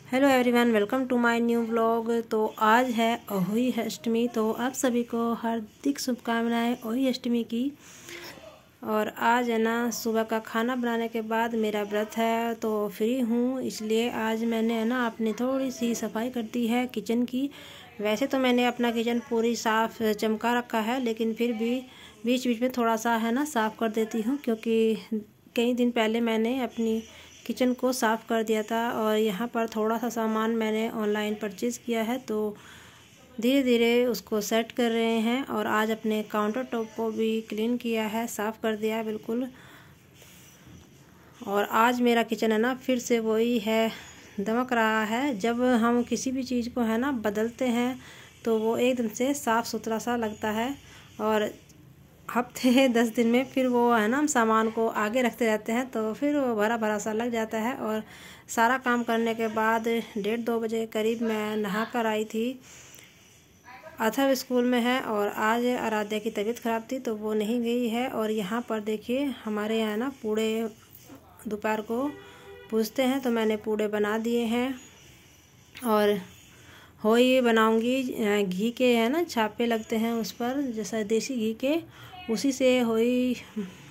Hello everyone, welcome to my new vlog. तो आज है अहोई अष्टमी, तो आप सभी को हार्दिक शुभकामनाएं अहोई अष्टमी की। और आज है ना, सुबह का खाना बनाने के बाद मेरा व्रत है तो फ्री हूँ, इसलिए आज मैंने है ना अपनी थोड़ी सी सफाई कर दी है किचन की। वैसे तो मैंने अपना किचन पूरी साफ़ चमका रखा है, लेकिन फिर भी बीच बीच में थोड़ा सा है ना साफ़ कर देती हूँ, क्योंकि कई दिन पहले मैंने अपनी किचन को साफ़ कर दिया था। और यहाँ पर थोड़ा सा सामान मैंने ऑनलाइन परचेज़ किया है, तो धीरे धीरे उसको सेट कर रहे हैं। और आज अपने काउंटर टॉप को भी क्लीन किया है, साफ़ कर दिया बिल्कुल। और आज मेरा किचन है ना फिर से वही है, दमक रहा है। जब हम किसी भी चीज़ को है ना बदलते हैं तो वो एकदम से साफ़ सुथरा सा लगता है। और हफ्ते 10 दिन में फिर वो है ना हम सामान को आगे रखते रहते हैं, तो फिर वो भरा भरा सा लग जाता है। और सारा काम करने के बाद 1:30-2 बजे करीब मैं नहा कर आई थी। अथर्व स्कूल में है और आज आराध्या की तबीयत ख़राब थी तो वो नहीं गई है। और यहाँ पर देखिए हमारे यहाँ ना पूड़े दोपहर को पूजते हैं, तो मैंने पूड़े बना दिए हैं। और होई बनाऊंगी, घी के है ना छापे लगते हैं उस पर, जैसा देसी घी के, उसी से होई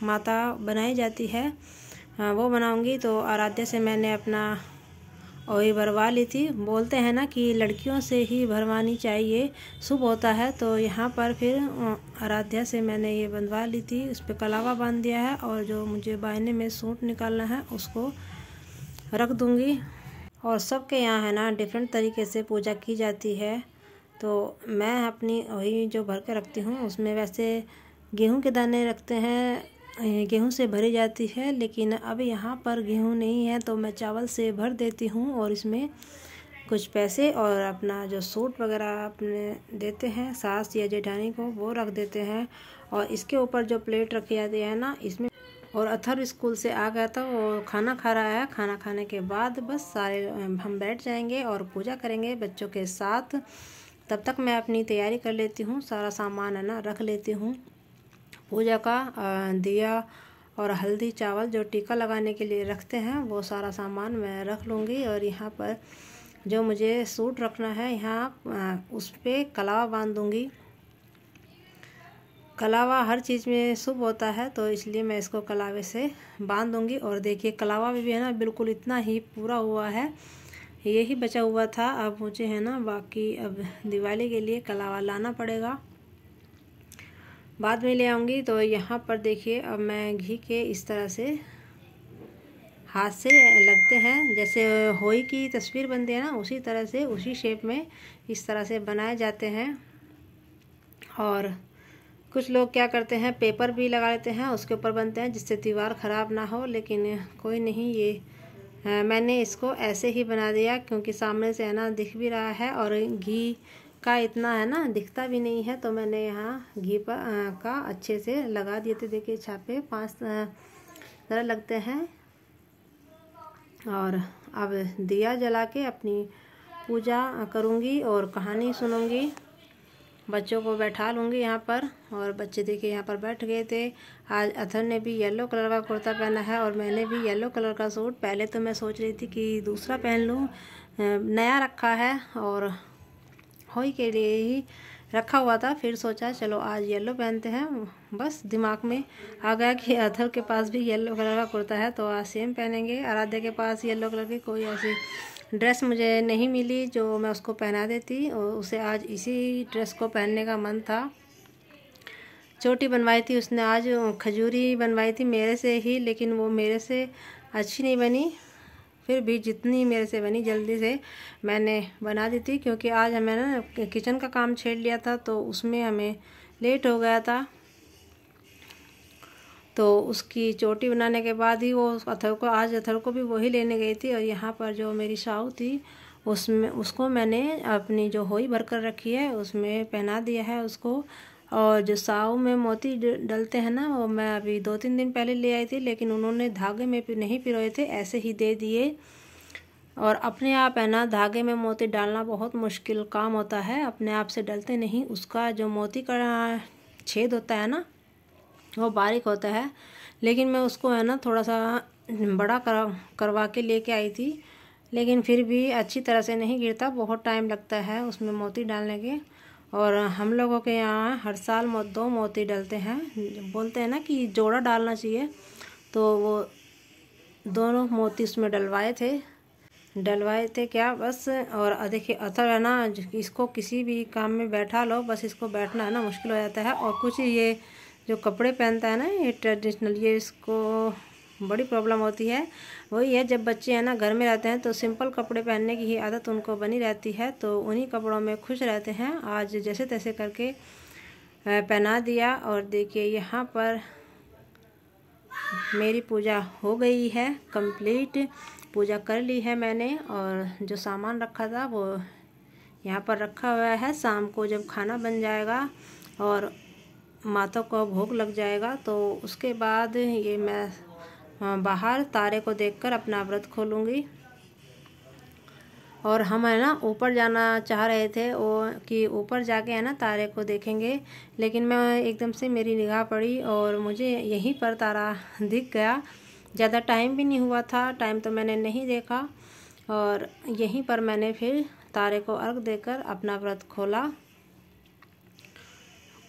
माता बनाई जाती है, वो बनाऊंगी। तो आराध्या से मैंने अपना होई भरवा ली थी। बोलते हैं ना कि लड़कियों से ही भरवानी चाहिए, शुभ होता है। तो यहाँ पर फिर आराध्या से मैंने ये बंधवा ली थी, उस पर कलावा बांध दिया है। और जो मुझे बायने में सूट निकालना है उसको रख दूँगी। और सबके यहाँ है ना डिफरेंट तरीके से पूजा की जाती है। तो मैं अपनी वही जो भर के रखती हूँ उसमें वैसे गेहूं के दाने रखते हैं, गेहूं से भरी जाती है। लेकिन अब यहाँ पर गेहूं नहीं है तो मैं चावल से भर देती हूँ। और इसमें कुछ पैसे और अपना जो सूट वगैरह अपने देते हैं सास या जेठानी को, वो रख देते हैं। और इसके ऊपर जो प्लेट रखी जाती है ना, इसमें। और अथर्व स्कूल से आ गया था, वो खाना खा रहा है। खाना खाने के बाद बस सारे हम बैठ जाएंगे और पूजा करेंगे बच्चों के साथ। तब तक मैं अपनी तैयारी कर लेती हूँ, सारा सामान है ना रख लेती हूँ पूजा का। दिया और हल्दी चावल जो टीका लगाने के लिए रखते हैं, वो सारा सामान मैं रख लूँगी। और यहाँ पर जो मुझे सूट रखना है, यहाँ उस पर कलावा बांध दूँगी। कलावा हर चीज़ में शुभ होता है, तो इसलिए मैं इसको कलावे से बांध दूँगी। और देखिए कलावा भी है ना बिल्कुल इतना ही पूरा हुआ है, यही बचा हुआ था। अब मुझे है ना बाकी अब दिवाली के लिए कलावा लाना पड़ेगा, बाद में ले आऊँगी। तो यहाँ पर देखिए अब मैं घी के इस तरह से हाथ से लगते हैं, जैसे होई की तस्वीर बनती है ना, उसी तरह से उसी शेप में इस तरह से बनाए जाते हैं। और कुछ लोग क्या करते हैं, पेपर भी लगा लेते हैं उसके ऊपर बनते हैं, जिससे दीवार ख़राब ना हो। लेकिन कोई नहीं, ये मैंने इसको ऐसे ही बना दिया क्योंकि सामने से है ना दिख भी रहा है और घी का इतना है ना दिखता भी नहीं है। तो मैंने यहाँ घी पर का अच्छे से लगा दिए थे। देखिए छापे 5 तरह लगते हैं। और अब दिया जला के अपनी पूजा करूँगी और कहानी सुनूँगी, बच्चों को बैठा लूँगी यहाँ पर। और बच्चे देखिए यहाँ पर बैठ गए थे। आज अथर ने भी येलो कलर का कुर्ता पहना है और मैंने भी येलो कलर का सूट। पहले तो मैं सोच रही थी कि दूसरा पहन लूँ, नया रखा है और होई के लिए ही रखा हुआ था। फिर सोचा चलो आज येलो पहनते हैं। बस दिमाग में आ गया कि अथर के पास भी येलो कलर का कुर्ता है, तो आज सेम पहनेंगे। आराध्या के पास येलो कलर की कोई ऐसी ड्रेस मुझे नहीं मिली जो मैं उसको पहना देती, और उसे आज इसी ड्रेस को पहनने का मन था। चोटी बनवाई थी उसने, आज खजूरी बनवाई थी मेरे से ही, लेकिन वो मेरे से अच्छी नहीं बनी। फिर भी जितनी मेरे से बनी जल्दी से मैंने बना दी थी, क्योंकि आज हमें ना किचन का काम छेड़ लिया था तो उसमें हमें लेट हो गया था। तो उसकी चोटी बनाने के बाद ही वो अथर को भी वही लेने गई थी। और यहाँ पर जो मेरी साहू थी उसमें उसको मैंने अपनी जो होई भर कर रखी है उसमें पहना दिया है उसको। और जो साहू में मोती डलते हैं ना, वो मैं अभी 2-3 दिन पहले ले आई थी, लेकिन उन्होंने धागे में नहीं पिरोए थे, ऐसे ही दे दिए। और अपने आप है ना धागे में मोती डालना बहुत मुश्किल काम होता है, अपने आप से डलते नहीं। उसका जो मोती का छेद होता है ना, वो बारीक होता है। लेकिन मैं उसको है ना थोड़ा सा बड़ा करवा के लेके आई थी, लेकिन फिर भी अच्छी तरह से नहीं गिरता, बहुत टाइम लगता है उसमें मोती डालने के। और हम लोगों के यहाँ हर साल 2 मोती डलते हैं। बोलते हैं ना कि जोड़ा डालना चाहिए, तो वो दोनों मोती उसमें डलवाए थे क्या बस। और देखिए अथर है ना, इसको किसी भी काम में बैठा लो, बस इसको बैठना है ना मुश्किल हो जाता है। और कुछ ये जो कपड़े पहनता है ना, ये ट्रेडिशनल, ये इसको बड़ी प्रॉब्लम होती है। वही है, जब बच्चे हैं ना घर में रहते हैं तो सिंपल कपड़े पहनने की ही आदत उनको बनी रहती है, तो उन्हीं कपड़ों में खुश रहते हैं। आज जैसे तैसे करके पहना दिया। और देखिए यहाँ पर मेरी पूजा हो गई है कंप्लीट, पूजा कर ली है मैंने। और जो सामान रखा था वो यहाँ पर रखा हुआ है। शाम को जब खाना बन जाएगा और माता को भोग लग जाएगा, तो उसके बाद ये मैं बाहर तारे को देखकर अपना व्रत खोलूँगी। और हम है ना ऊपर जाना चाह रहे थे, वो कि ऊपर जाके है ना तारे को देखेंगे, लेकिन मैं एकदम से मेरी निगाह पड़ी और मुझे यहीं पर तारा दिख गया। ज़्यादा टाइम भी नहीं हुआ था, टाइम तो मैंने नहीं देखा। और यहीं पर मैंने फिर तारे को अर्घ देकर अपना व्रत खोला।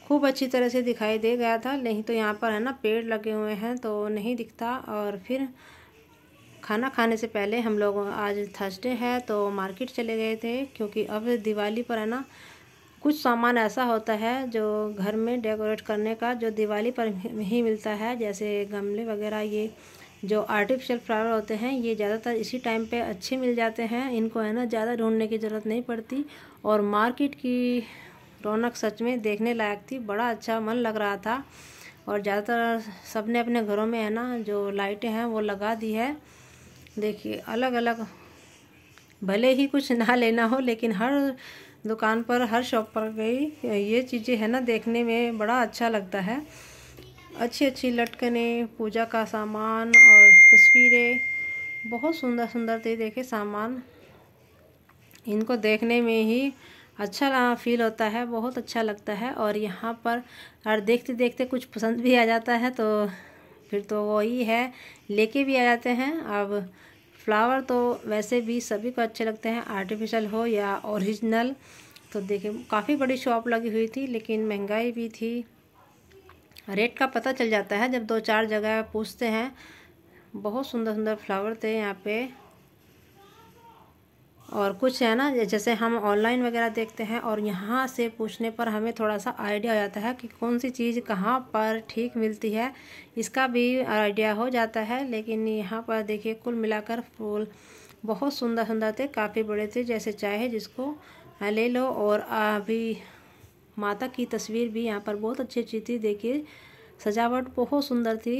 खूब अच्छी तरह से दिखाई दे गया था, नहीं तो यहाँ पर है ना पेड़ लगे हुए हैं तो नहीं दिखता। और फिर खाना खाने से पहले हम लोग, आज थर्सडे है तो मार्केट चले गए थे, क्योंकि अब दिवाली पर है ना कुछ सामान ऐसा होता है जो घर में डेकोरेट करने का, जो दिवाली पर ही मिलता है। जैसे गमले वगैरह, ये जो आर्टिफिशियल फ्लावर होते हैं, ये ज़्यादातर इसी टाइम पे अच्छे मिल जाते हैं। इनको है ना ज़्यादा ढूंढने की ज़रूरत नहीं पड़ती। और मार्केट की रौनक सच में देखने लायक थी, बड़ा अच्छा मन लग रहा था। और ज़्यादातर सबने अपने घरों में है ना जो लाइटें हैं वो लगा दी है। देखिए अलग अलग, भले ही कुछ ना लेना हो, लेकिन हर दुकान पर, हर शॉप पर गई, ये चीज़ें है ना देखने में बड़ा अच्छा लगता है। अच्छी अच्छी लटकने, पूजा का सामान और तस्वीरें, बहुत सुंदर सुंदर थे। देखे सामान, इनको देखने में ही अच्छा फील होता है, बहुत अच्छा लगता है। और यहाँ पर और देखते देखते कुछ पसंद भी आ जाता है, तो फिर तो वही है, लेके भी आ जाते हैं। अब फ्लावर तो वैसे भी सभी को अच्छे लगते हैं, आर्टिफिशियल हो या ओरिजिनल। तो देखिए काफ़ी बड़ी शॉप लगी हुई थी, लेकिन महंगाई भी थी। रेट का पता चल जाता है जब 2-4 जगह पूछते हैं। बहुत सुंदर सुंदर फ्लावर थे यहाँ पे। और कुछ है ना, जैसे हम ऑनलाइन वगैरह देखते हैं और यहाँ से पूछने पर हमें थोड़ा सा आइडिया हो जाता है कि कौन सी चीज़ कहाँ पर ठीक मिलती है, इसका भी आइडिया हो जाता है। लेकिन यहाँ पर देखिए कुल मिलाकर फूल बहुत सुंदर सुंदर थे, काफ़ी बड़े थे, जैसे चाहे जिसको ले लो। और अभी माता की तस्वीर भी यहाँ पर बहुत अच्छी अच्छी थी। देखिए सजावट बहुत सुंदर थी।